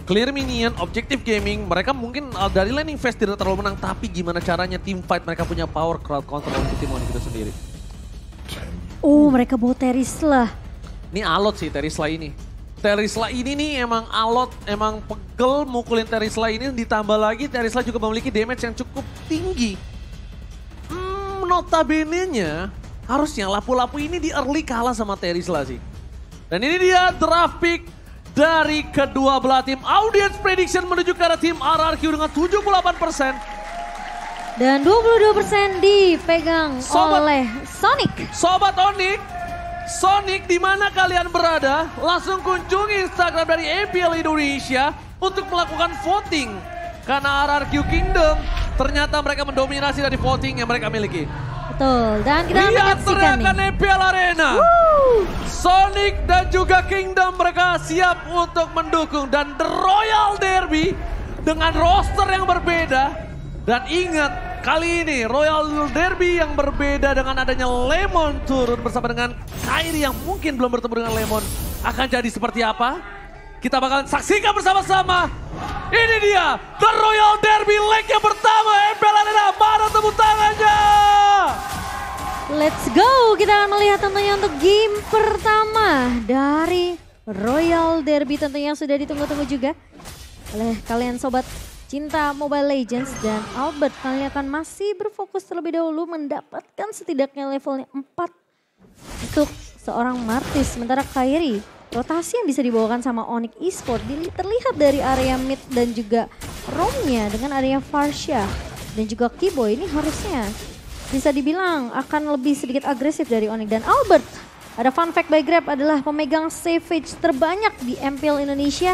clear minion, objective gaming, mereka mungkin dari landing phase tidak terlalu menang, tapi gimana caranya team fight mereka punya power crowd control untuk tim Onyx itu sendiri. Oh, mereka bawa Terisla. Ini alot sih Terisla ini. Terisla ini nih emang alot, emang pegel mukulin Terisla ini, ditambah lagi Terisla juga memiliki damage yang cukup tinggi. Notabene-nya harusnya lapu-lapu ini di early kalah sama Terisla sih. Dan ini dia draft pick dari kedua belah tim. Audience prediction menuju ke arah tim RRQ dengan 78%. Dan 22% dipegang oleh Sonic. Sobat Onyx, Sonic di mana kalian berada? Langsung kunjungi Instagram dari MPL Indonesia untuk melakukan voting. Karena RRQ Kingdom ternyata mereka mendominasi dari voting yang mereka miliki. Betul, dan kita lihat menyaksikan teriakan nih. MPL Arena. Sonic dan juga Kingdom mereka siap untuk mendukung. Dan The Royal Derby dengan roster yang berbeda. Dan ingat, kali ini Royal Derby yang berbeda dengan adanya Lemon turun bersama dengan Kairi yang mungkin belum bertemu dengan Lemon. Akan jadi seperti apa? Kita bakalan saksikan bersama-sama. Ini dia The Royal Derby leg yang pertama MPL Arena. Mana tepuk tangannya? Let's go, kita akan melihat tentunya untuk game pertama dari Royal Derby tentunya yang sudah ditunggu-tunggu juga oleh kalian sobat cinta Mobile Legends. Dan Albert kalian akan masih berfokus terlebih dahulu mendapatkan setidaknya levelnya 4 untuk seorang Martis. Sementara Kairi, rotasi yang bisa dibawakan sama Onyx Esports terlihat dari area mid dan juga roamnya dengan area Farsha dan juga Kiboy ini harusnya bisa dibilang akan lebih sedikit agresif dari Onyx. Dan Albert, ada fun fact by Grab adalah pemegang Savage terbanyak di MPL Indonesia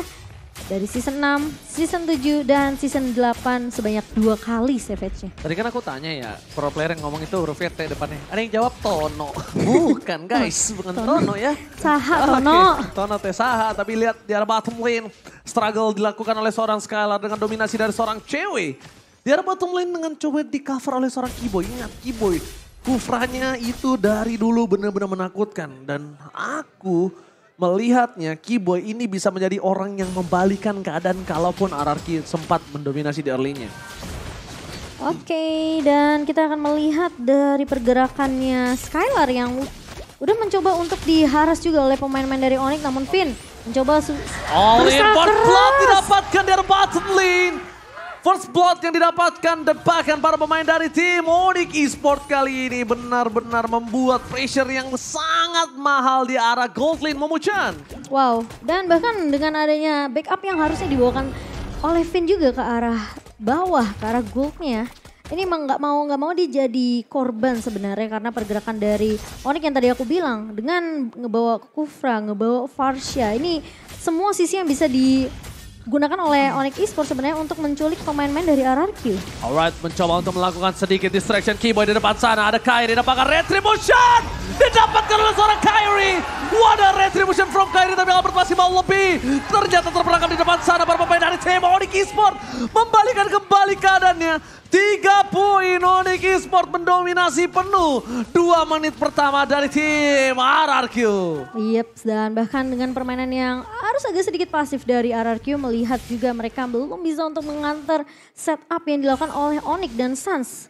dari season 6, season 7, dan season 8 sebanyak 2 kali Savage-nya. Tadi kan aku tanya ya, pro player yang ngomong itu hurufnya T depannya. Ada yang jawab Tono. Bukan guys, bukan Tono ya. Saha Tono. Tono T Saha, tapi lihat di arah bottom lane. Struggle dilakukan oleh seorang Skylar dengan dominasi dari seorang cewek. Di arah bottom lane dengan coba di cover oleh seorang Kiboy. Ingat Kiboy, kufranya itu dari dulu benar-benar menakutkan. Dan aku melihatnya Kiboy ini bisa menjadi orang yang membalikan keadaan kalaupun RRQ sempat mendominasi di early-nya. Oke, dan kita akan melihat dari pergerakannya Skylar yang udah mencoba untuk diharas juga oleh pemain-pemain dari Onyx. Namun Finn mencoba All in berusaha one keras. blood didapatkan dari bottom lane. First blood yang didapatkan dan bahkan para pemain dari tim Onyx Esports kali ini benar-benar membuat pressure yang sangat mahal di arah gold lane Momo-chan. Wow, dan bahkan dengan adanya backup yang harusnya dibawakan oleh Finn juga ke arah bawah, ke arah goldnya. Ini emang nggak mau dia jadi korban sebenarnya karena pergerakan dari Onyx yang tadi aku bilang dengan ngebawa Kufra, ngebawa Farsha. Ini semua sisi yang bisa digunakan oleh Onyx Esports sebenarnya untuk menculik pemain-pemain dari RRQ. Alright, mencoba untuk melakukan sedikit distraction. Kiboy di depan sana, ada Kairi, dapatkan Retribution! Didapatkan oleh seorang Kairi! Wadah Retribution from Kairi, tapi Albert masih mau lebih. Ternyata terperangkap di depan sana para pemain dari tim Onyx Esports. Membalikan kembali keadaannya. 3 poin Onyx Esports mendominasi penuh 2 menit pertama dari tim RRQ. Yep, dan bahkan dengan permainan yang harus agak sedikit pasif dari RRQ, melihat juga mereka belum bisa untuk mengantar setup yang dilakukan oleh Onyx dan Suns.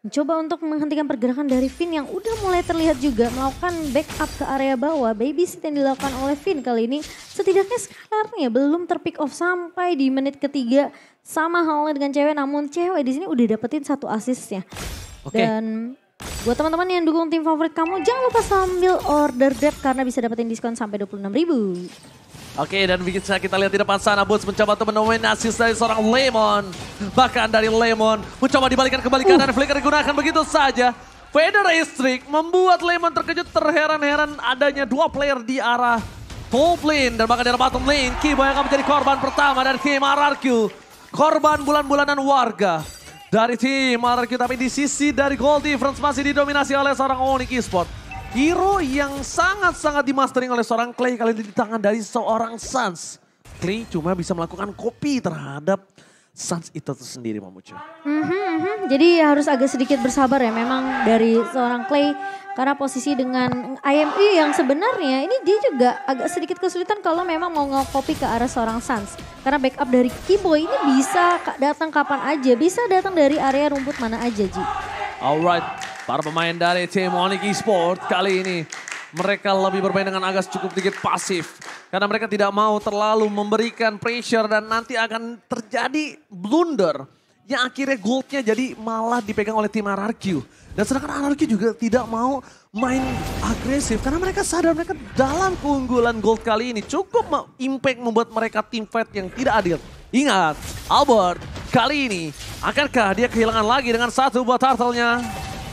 Mencoba untuk menghentikan pergerakan dari Finn yang udah mulai terlihat juga melakukan backup ke area bawah. Babysit yang dilakukan oleh Finn kali ini setidaknya Skylarnya belum terpick off sampai di menit ketiga. Sama halnya dengan cewek, namun cewek di sini udah dapetin 1 assistnya. Oke. Dan buat teman-teman yang dukung tim favorit kamu, jangan lupa sambil order Grab karena bisa dapetin diskon sampai 26.000. Oke, dan bisa kita lihat di depan sana Boots mencoba untuk mendominasi dari seorang Lemon. Bahkan dari Lemon mencoba dibalikan kembali kanan, flicker digunakan begitu saja. Feather Streak membuat Lemon terkejut, terheran-heran adanya 2 player di arah top lane. Dan bahkan di arah bottom lane, Kiboy akan menjadi korban pertama dari tim RRQ. Korban bulan-bulanan warga dari tim RRQ, tapi di sisi dari goal difference masih didominasi oleh seorang Onyx Esports. Hero yang sangat-sangat dimastering oleh seorang Clay kali ini di tangan dari seorang Suns. Clay cuma bisa melakukan copy terhadap Suns itu sendiri Mamucha. Jadi harus agak sedikit bersabar ya memang dari seorang Clay. Karena posisi dengan IME yang sebenarnya ini dia juga agak sedikit kesulitan kalau memang mau nge-copy ke arah seorang Suns. Karena backup dari Keyboy ini bisa datang kapan aja. Bisa datang dari area rumput mana aja Ji. Alright, para pemain dari tim Onyx Esports kali ini mereka lebih bermain dengan agak cukup sedikit pasif. Karena mereka tidak mau terlalu memberikan pressure dan nanti akan terjadi blunder. Yang akhirnya goldnya jadi malah dipegang oleh tim RRQ. Dan sedangkan RRQ juga tidak mau main agresif. Karena mereka sadar mereka dalam keunggulan gold kali ini cukup impact membuat mereka team fight yang tidak adil. Ingat, Albert kali ini akankah dia kehilangan lagi dengan satu buat turtle-nya?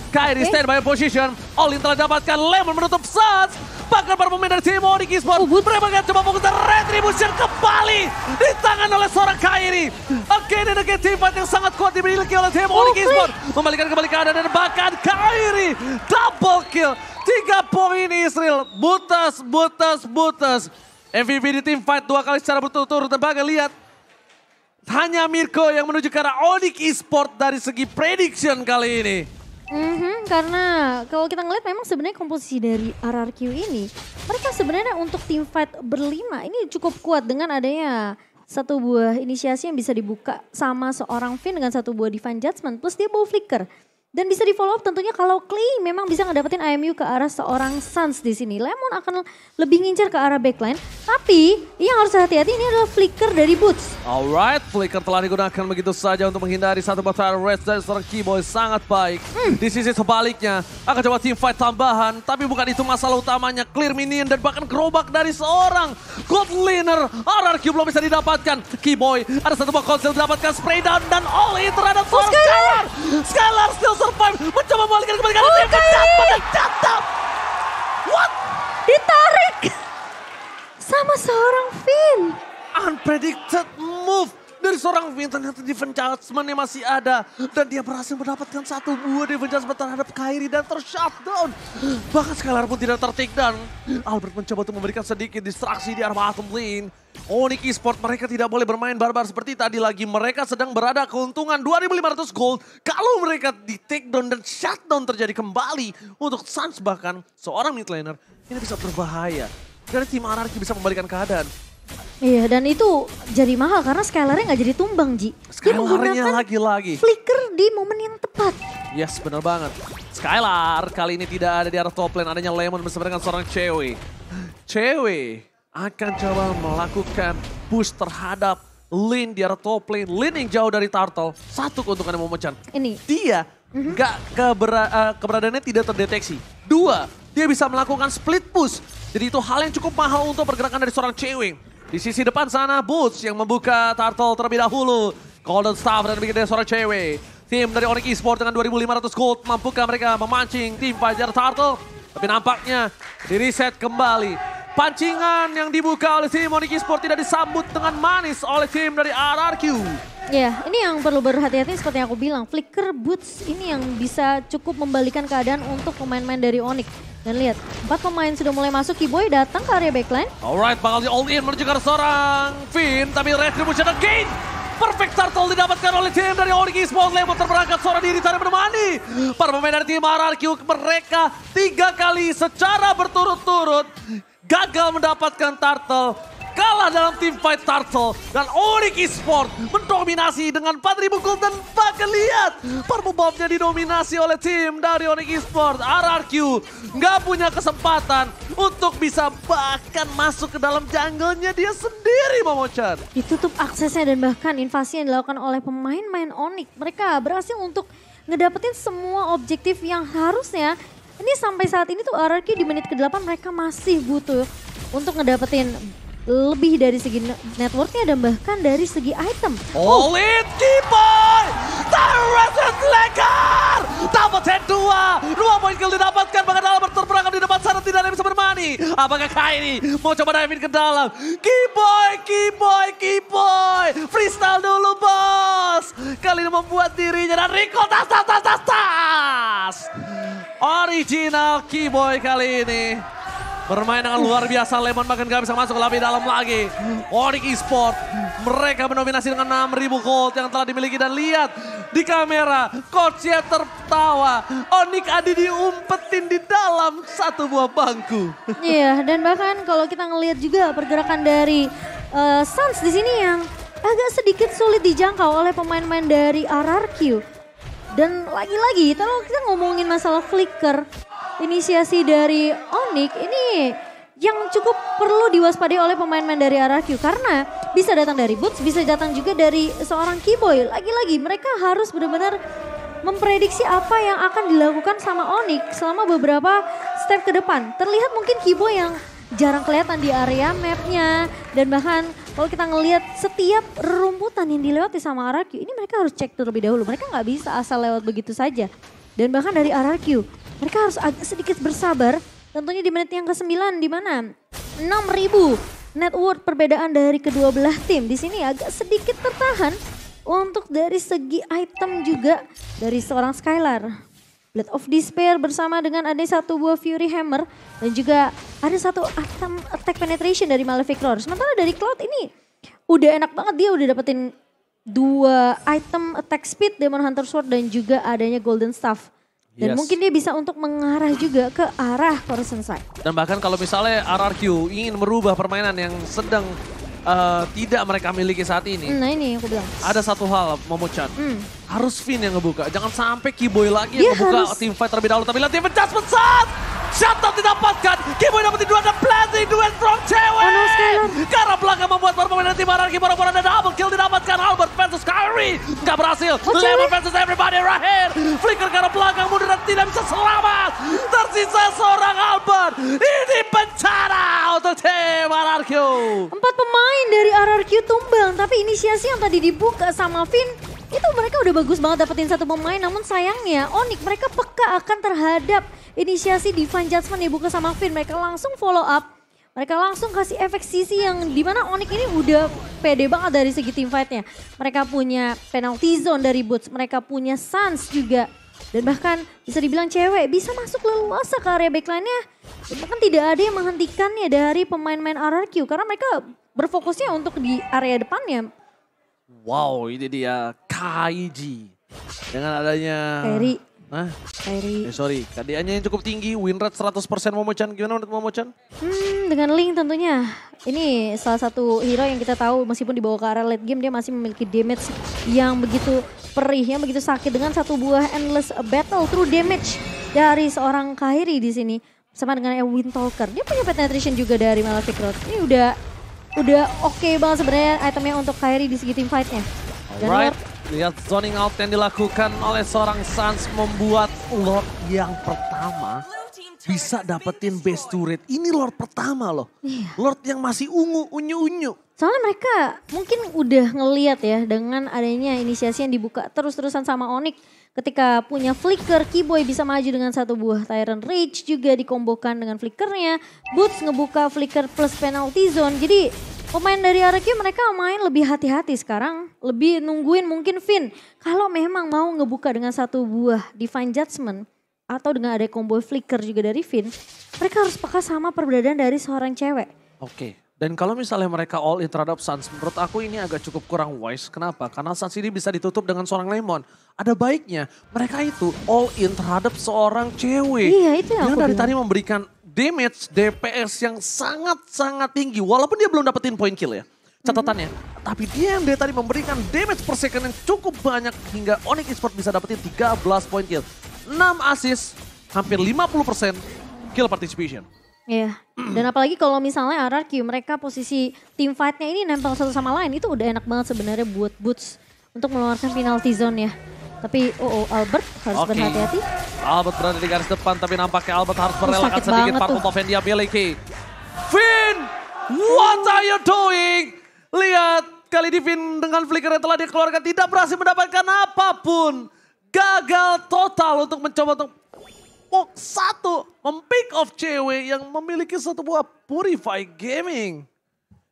Kairi standby position, Olin telah dapatkan, Lemon menutup Suns. Bahkan para pemain dari tim Onyx Esports mereka coba fokus retribution kembali di tangan oleh seorang Kairi. Again and again team fight yang sangat kuat dimiliki oleh tim Onyx Esports. Membalikan kembali keadaan dan bahkan Kairi double kill. 3 poin Israel, butas. MVP di team fight 2 kali secara berturut-turut dan bahkan lihat. Hanya Mirko yang menuju ke arah Onyx Esports dari segi prediction kali ini. Karena kalau kita ngeliat memang sebenarnya komposisi dari RRQ ini, mereka sebenarnya untuk team fight berlima ini cukup kuat dengan adanya satu buah inisiasi yang bisa dibuka sama seorang Finn dengan satu buah Divine Judgment plus dia bawa flicker. Dan bisa di follow up tentunya kalau Clay memang bisa ngedapetin IMU ke arah seorang Suns di sini. Lemon akan lebih ngincar ke arah backline. Tapi yang harus hati-hati ini adalah flicker dari Boots. Alright, flicker telah digunakan begitu saja untuk menghindari satu battle rest dari seorang Keyboy sangat baik. Di sisi sebaliknya akan coba team fight tambahan. Tapi bukan itu masalah utamanya. Clear minion dan bahkan gerobak dari seorang gold laner. RRQ belum bisa didapatkan. Keyboy ada satu buah konsel didapatkan spray down dan all in terhadap seorang Skylar. Skylar still survive, mencoba membalikan kembali ke jatuh. What? Ditarik sama seorang Finn. Unpredicted move dari seorang Finn. Ternyata defense judgment-nya masih ada. Dan dia berhasil mendapatkan satu buah defense judgment terhadap Kairi dan ter-shutdown. Bahkan Skylar pun tidak ter-take down. Albert mencoba untuk memberikan sedikit distraksi di arah bottom lane. Onyx Esports mereka tidak boleh bermain barbar seperti tadi lagi. Mereka sedang berada keuntungan 2.500 gold. Kalau mereka di take down dan shutdown terjadi kembali untuk Suns bahkan seorang mid laner ini bisa berbahaya. Dari tim RRQ bisa membalikan keadaan. Iya dan itu jadi mahal karena Skylar-nya nggak jadi tumbang Ji. Skylar-nya lagi-lagi. Flicker di momen yang tepat. Yes benar banget. Skylar kali ini tidak ada di arah top lane. Adanya Lemon bersama dengan seorang cewek. Cewek akan coba melakukan push terhadap Lin di arah top lane. Lin yang jauh dari Turtle. Satu keuntungan yang memecah. Ini. Dia keberadaannya tidak terdeteksi. 2, dia bisa melakukan split push. Jadi itu hal yang cukup mahal untuk pergerakan dari seorang cewek. Di sisi depan sana Boots yang membuka Turtle terlebih dahulu. Golden Staff dan bikin dari seorang cewek. Tim dari Onyx Esports dengan 2.500 gold. Mampukah mereka memancing tim Fajar Turtle? Tapi nampaknya di reset kembali. Pancingan yang dibuka oleh tim Onyx Esports tidak disambut dengan manis oleh tim dari RRQ. Ya, ini yang perlu berhati-hati seperti yang aku bilang. Flicker Boots ini yang bisa cukup membalikan keadaan untuk pemain-pemain dari Onyx. Dan lihat, 4 pemain sudah mulai masuk. Keyboy datang ke area backline. Alright, bakal di all in menuju ke seorang Finn. Tapi retribution again. Perfect turtle didapatkan oleh tim dari Onyx Esports. Lemon terberangkat seorang diri tadi menemani. Para pemain dari tim RRQ mereka 3 kali secara berturut-turut gagal mendapatkan turtle. Kalah dalam tim fight turtle. Dan Onyx Esports mendominasi dengan 4.000 gold. Dan bahkan lihat perbobnya didominasi oleh tim dari Onyx Esports. RRQ nggak punya kesempatan untuk bisa bahkan masuk ke dalam jungle-nya dia sendiri Momochan. Ditutup aksesnya dan bahkan invasi yang dilakukan oleh pemain-pemain Onyx. Mereka berhasil untuk ngedapetin semua objektif yang harusnya. Ini sampai saat ini tuh RRQ di menit ke-8 mereka masih butuh untuk ngedapetin lebih dari segi networknya dan bahkan dari segi item. All in Keyboy! Terreset Lekar! Dapat head 2! 2 poin kill didapatkan, bahkan Albert terperangkap di depan sana tidak ada yang bisa bermani. Apakah Kairi mau coba dive ke dalam? Keyboy! Freestyle dulu bos! Kali ini membuat dirinya dan recall tas! Original Keyboy kali ini. Bermain dengan luar biasa, Lemon bahkan gak bisa masuk lebih dalam lagi. Onyx Esports, mereka mendominasi dengan 6.000 gold yang telah dimiliki. Dan lihat di kamera, coachnya tertawa. Onyx ada diumpetin di dalam satu buah bangku. Iya, dan bahkan kalau kita ngelihat juga pergerakan dari Suns di sini yang agak sedikit sulit dijangkau oleh pemain-pemain dari RRQ. Dan lagi-lagi kalau kita ngomongin masalah flicker, inisiasi dari Onyx ini yang cukup perlu diwaspadai oleh pemain-pemain dari RRQ. Karena bisa datang dari Boots, bisa datang juga dari seorang Keyboy. Lagi-lagi mereka harus benar-benar memprediksi apa yang akan dilakukan sama Onyx selama beberapa step ke depan. Terlihat mungkin Keyboy yang jarang kelihatan di area mapnya. Dan bahkan kalau kita ngelihat setiap rumputan yang dilewati sama RRQ, ini mereka harus cek terlebih dahulu. Mereka nggak bisa asal lewat begitu saja. Dan bahkan dari RRQ, mereka harus agak sedikit bersabar. Tentunya di menit yang ke-9 di mana 6.000 net worth perbedaan dari kedua belah tim. Di sini agak sedikit tertahan untuk dari segi item juga dari seorang Skylar. Blade of Despair bersama dengan ada satu buah Fury Hammer dan juga ada satu item attack penetration dari Malefic Roar. Sementara dari Cloud ini udah enak banget, dia udah dapetin 2 item attack speed, Demon Hunter Sword dan juga adanya Golden Staff. Dan mungkin dia bisa untuk mengarah juga ke arah Coruscant Side. Dan bahkan kalau misalnya RRQ ingin merubah permainan yang sedang tidak mereka miliki saat ini. Nah ini yang aku bilang. Ada satu hal, Momo-chan. Harus Finn yang ngebuka. Jangan sampai Keyboy lagi yang ngebuka teamfight terlebih dahulu. Tapi lihat team adjustment saat. Shutdown didapatkan. Keyboy dapetin 2 dan planting duet from cewek. Ke arah belakang membuat permainan tim RRQ. Boro-boro ada double kill didapatkan. Albert versus Kyrie. Gak berhasil. Lemon versus everybody right here. Flicker ke arah belakang mundur dan tidak bisa selamat. Tersisa seorang Albert. Ini bencana untuk tim RRQ. 4 pemain dari RRQ tumbang. Tapi inisiasi yang tadi dibuka sama Finn, itu mereka udah bagus banget dapetin satu pemain. Namun sayangnya Onyx mereka peka akan terhadap inisiasi Divine Judgment dibuka sama Finn. Mereka langsung follow up. Mereka langsung kasih efek sisi yang dimana Onyx ini udah pede banget dari segi team fight-nya. Mereka punya penalty zone dari Boots. Mereka punya Suns juga. Dan bahkan bisa dibilang cewek bisa masuk leluasa ke area backline-nya. Dan bahkan tidak ada yang menghentikannya dari pemain-pemain RRQ. Karena mereka berfokusnya untuk di area depannya. Wow, ini dia Kaiji. Dengan adanya... Kyrie. Sorry, KDA-nya yang cukup tinggi, win rate 100% Momo-chan. Gimana menurut Momo-chan? Dengan Link tentunya. Ini salah satu hero yang kita tahu meskipun dibawa ke area late game dia masih memiliki damage yang begitu perih, yang begitu sakit dengan satu buah endless battle through damage dari seorang Kyrie di sini. Sama dengan Windtalker. Dia punya penetration juga dari Malefic Road. Ini udah oke banget sebenarnya itemnya untuk Kyrie di segi team fight-nya. Alright, lihat zoning out yang dilakukan oleh seorang Suns membuat Lord yang pertama bisa dapetin base turret. Ini Lord pertama loh. Lord yang masih unyu-unyu. Soalnya mereka mungkin udah ngeliat ya dengan adanya inisiasi yang dibuka terus-terusan sama Onyx. Ketika punya flicker, Keyboy bisa maju dengan satu buah Tyrant Rage juga dikombokan dengan flickernya. Boots ngebuka flicker plus penalty zone. Jadi pemain dari RRQ mereka main lebih hati-hati sekarang. Lebih nungguin mungkin Finn. Kalau memang mau ngebuka dengan satu buah Divine Judgment. Atau dengan ada combo flicker juga dari Finn. Mereka harus peka sama perberadaan dari seorang cewek. Oke. Dan kalau misalnya mereka all in terhadap Suns, menurut aku ini agak cukup kurang wise. Kenapa? Karena Suns ini bisa ditutup dengan seorang Lemon. Ada baiknya mereka itu all in terhadap seorang cewek. Iya, itu yang dari tadi memberikan damage DPS yang sangat-sangat tinggi. Walaupun dia belum dapetin point kill ya catatannya. Tapi dia yang dari tadi memberikan damage per second yang cukup banyak hingga Onyx Esports bisa dapetin 13 point kill. 6 assist, hampir 50% kill participation. Iya, dan apalagi kalau misalnya RRQ mereka posisi team fight-nya ini nempel satu sama lain. Itu udah enak banget sebenarnya buat Boots untuk mengeluarkan penalty zone ya. Tapi Albert harus berhati-hati. Albert berada di garis depan tapi nampaknya Albert harus merelakan sedikit parkour move yang dia miliki. Finn, what are you doing? Lihat, kali ini Finn dengan flicker yang telah dikeluarkan tidak berhasil mendapatkan apapun. Gagal total untuk mencoba untuk mempick off cewek yang memiliki satu buah Purify Gaming.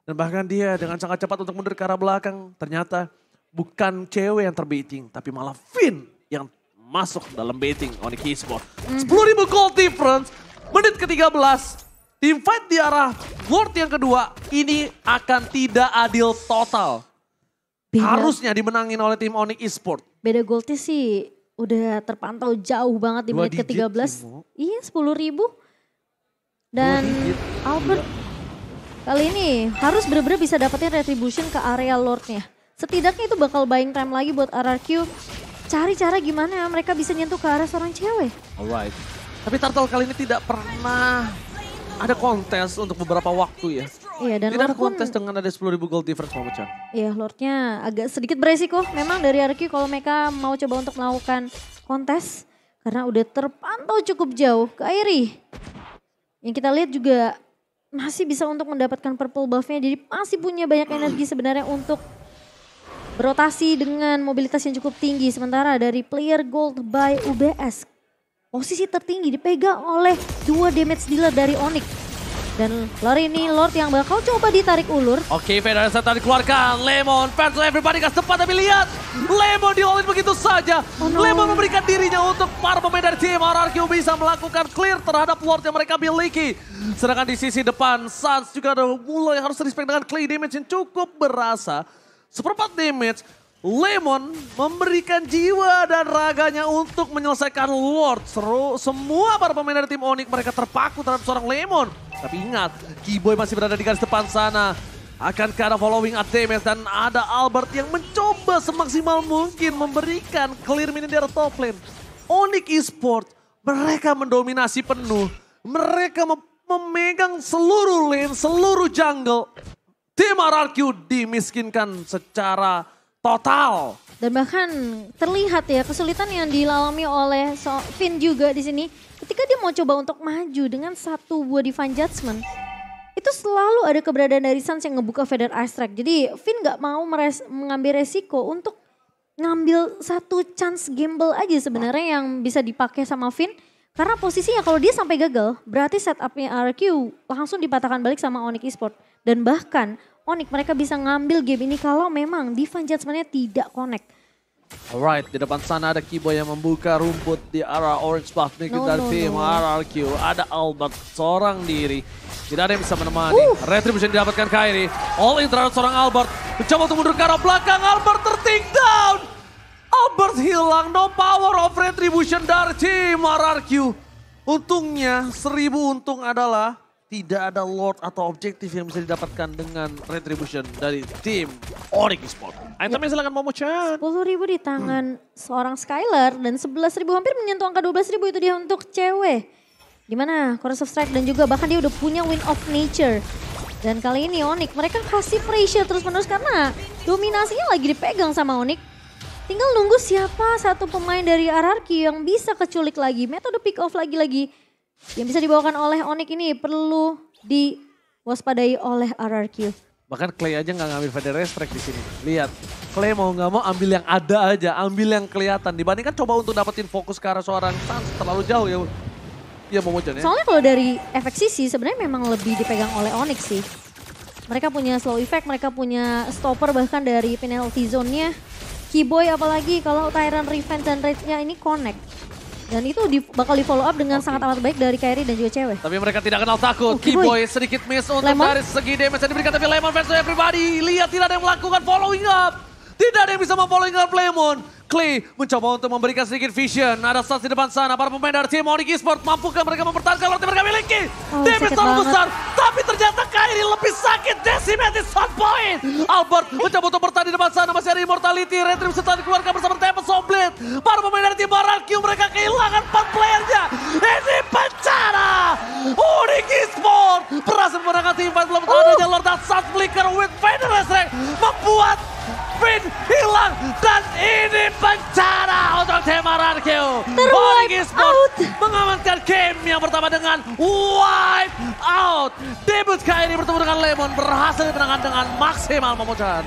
Dan bahkan dia dengan sangat cepat untuk mundur ke arah belakang. Ternyata bukan cewek yang terbaiting, tapi malah Finn yang masuk dalam baiting Onyx Esports. 10.000 gold difference, menit ke-13. Team fight di arah Lord yang kedua ini akan tidak adil total. Harusnya dimenangin oleh tim Onyx Esports. Beda goldnya sih udah terpantau jauh banget di menit ke-13. Iya 10.000. Dan Albert kali ini harus bener-bener bisa dapetin retribution ke area Lordnya. Setidaknya itu bakal buying time lagi buat RRQ. Cari cara gimana mereka bisa nyentuh ke arah seorang cewek. Alright. Tapi Turtle kali ini tidak pernah ada kontes untuk beberapa waktu ya. Iya, dan tidak ada Lord pun, kontes dengan ada 10.000 gold difference Momo-chan. Iya, Lordnya agak sedikit beresiko memang dari RRQ kalau mereka mau coba untuk melakukan kontes. Karena udah terpantau cukup jauh. Kairi yang kita lihat juga masih bisa untuk mendapatkan purple buff-nya. Jadi masih punya banyak energi sebenarnya untuk berotasi dengan mobilitas yang cukup tinggi. Sementara dari player gold by UBS, posisi tertinggi dipegang oleh 2 damage dealer dari Onyx. Dan lari ini Lord yang bakal coba ditarik ulur. Oke, Federer setelah dikeluarkan. Lemon, fans everybody gak sempat, tapi lihat. Lemon di-all-in begitu saja. Oh no. Lemon memberikan dirinya untuk para pemain dari tim RRQ bisa melakukan clear terhadap Lord yang mereka miliki. Sedangkan di sisi depan, Suns juga udah mulai harus respect dengan clay damage yang cukup berasa. 1/4 damage. Lemon memberikan jiwa dan raganya untuk menyelesaikan Lord. Semua para pemain dari tim Onyx mereka terpaku terhadap seorang Lemon. Tapi ingat, Keyboy masih berada di garis depan sana. Akankah ada following up damage dan ada Albert yang mencoba semaksimal mungkin memberikan clear minion di arah top lane. Onyx Esports mereka mendominasi penuh. Mereka memegang seluruh lane, seluruh jungle. Tim RRQ dimiskinkan secara total. Dan bahkan terlihat ya kesulitan yang dilalami oleh Finn juga di sini. Ketika dia mau coba untuk maju dengan satu buah Divine Judgment. Itu selalu ada keberadaan dari Suns yang ngebuka Feather Ice Strike. Jadi Finn gak mau mengambil resiko untuk ngambil satu chance gamble aja sebenarnya yang bisa dipakai sama Finn. Karena posisinya kalau dia sampai gagal berarti setupnya RRQ langsung dipatahkan balik sama Onyx Esports. Dan bahkan Onyx mereka bisa ngambil game ini kalau memang Divine Judgment-nya tidak connect. Alright, di depan sana ada Keyboy yang membuka rumput di arah orange buff dari tim RRQ. Ada Albert seorang diri. Tidak ada yang bisa menemani. Retribution didapatkan Kairi. All in terhadap seorang Albert. Mencoba untuk mundur ke arah belakang. Albert terting down. Albert hilang. No power of retribution dari tim RRQ. Untungnya 1000 untung adalah tidak ada Lord atau objektif yang bisa didapatkan dengan retribution dari tim Onyx Esports. Itemnya silakan Momo-chan. 10.000 di tangan seorang Skylar dan 11.000 hampir menyentuh angka 12.000 itu dia untuk cewek. Dimana Chorus of Strike dan juga bahkan dia udah punya Wind of Nature. Dan kali ini Onyx mereka kasih pressure terus-menerus karena dominasinya lagi dipegang sama Onyx. Tinggal nunggu siapa satu pemain dari RRQ yang bisa keculik lagi. Metode pick off lagi-lagi yang bisa dibawakan oleh Onyx ini perlu diwaspadai oleh RRQ. Bahkan Clay aja nggak ngambil Feather Strike di sini. Lihat, Clay mau nggak mau ambil yang ada aja, ambil yang kelihatan. Dibandingkan coba untuk dapetin fokus ke arah seorang Suns terlalu jauh ya. Iya Momo-chan ya. Soalnya kalau dari efek sisi sebenarnya memang lebih dipegang oleh Onyx sih. Mereka punya slow effect, mereka punya stopper bahkan dari penalty zone-nya. Keyboy apalagi kalau Tyrant Revenge dan Rage-nya ini connect. Dan itu bakal di follow up dengan sangat amat baik dari Kairi dan juga cewek. Tapi mereka tidak kenal takut. Keyboy sedikit miss untuk dari segi damage yang diberikan. Tapi Lemon fans everybody. Lihat tidak ada yang melakukan following up. Tidak ada yang bisa memfollowing up Lemon. Clay mencoba untuk memberikan sedikit vision. Ada Suns di depan sana. Para pemain dari tim Onyx Esports. Mampukah mereka mempertahankan waktu mereka miliki? Damage terlalu besar. Tapi ternyata Kairi lebih sakit. Decimated shot point. Albert mencoba untuk bertahan di depan sana. Masih ada Immortality. Retribution setelah dikeluarkan bersama Tempest Somblit. Para pemain dari tim RRQ mereka kehilangan 4 playernya. Ini bencana. Onyx Esports berhasil memenangkan tim fight. Belum adanya Lord dan Suns Flicker with Feather Strike membuat Finn hilang dan ini bencana untuk tim RRQ. Onyx Esports mengamankan game yang pertama dengan wipe out. Debut kali ini bertemu dengan Lemon berhasil dimenangkan dengan maksimal Momo-chan.